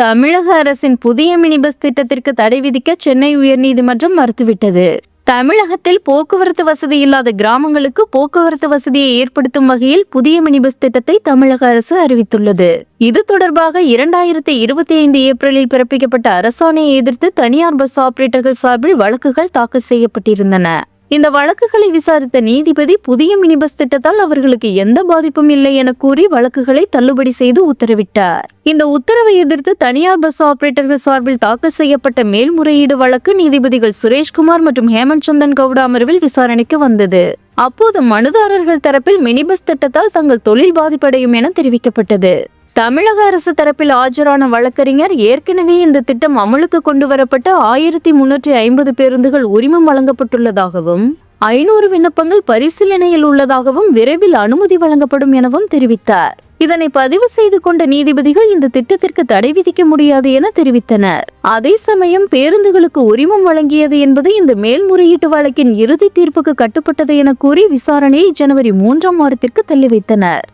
தமிழக அரசின் புதிய மினி பஸ் திட்டத்திற்கு தடை விதிக்க சென்னை உயர்நீதிமன்றம் மறுத்துவிட்டது. தமிழகத்தில் போக்குவரத்து வசதி இல்லாத கிராமங்களுக்கு போக்குவரத்து வசதியை ஏற்படுத்தும் வகையில் புதிய மினி பஸ் திட்டத்தை தமிழக அரசு அறிவித்துள்ளது. இது தொடர்பாக 2025 ஏப்ரலில் பிறப்பிக்கப்பட்ட அரசாணையை எதிர்த்து தனியார் பஸ் ஆபரேட்டர்கள் சார்பில் வழக்குகள் தாக்கல் செய்யப்பட்டிருந்தன. இந்த வழக்குகளை விசாரித்த நீதிபதி புதிய மினி பஸ் திட்டத்தால் அவர்களுக்கு எந்த பாதிப்பும் இல்லை என கூறி வழக்குகளை தள்ளுபடி செய்து உத்தரவிட்டார். இந்த உத்தரவை எதிர்த்து தனியார் பஸ் ஆபரேட்டர்கள் சார்பில் தாக்கல் செய்யப்பட்ட மேல்முறையீடு வழக்கு நீதிபதிகள் சுரேஷ்குமார் மற்றும் ஹேமந்த் சந்தன் கவுடா அமர்வில் விசாரணைக்கு வந்தது. அப்போது மனுதாரர்கள் தரப்பில் மினி பஸ் திட்டத்தால் தங்கள் தொழில் பாதிப்படையும் என தெரிவிக்கப்பட்டது. தமிழக அரசு தரப்பில் ஆஜரான வழக்கறிஞர் ஏற்கனவே இந்த திட்டம் அமலுக்கு கொண்டு வரப்பட்ட 1350 பேருந்துகள் உரிமம் வழங்கப்பட்டுள்ளதாகவும் 500 விண்ணப்பங்கள் பரிசீலனையில் உள்ளதாகவும் விரைவில் அனுமதி வழங்கப்படும் எனவும் தெரிவித்தார். இதனை பதிவு செய்து கொண்ட நீதிபதிகள் இந்த திட்டத்திற்கு தடை விதிக்க முடியாது என தெரிவித்தனர். அதே சமயம் பேருந்துகளுக்கு உரிமம் வழங்கியது என்பது இந்த மேல்முறையீட்டு வழக்கின் இறுதி தீர்ப்புக்கு கட்டுப்பட்டது என கூறி விசாரணையை ஜனவரி 3ஆம் வாரத்திற்கு தள்ளி வைத்தனர்.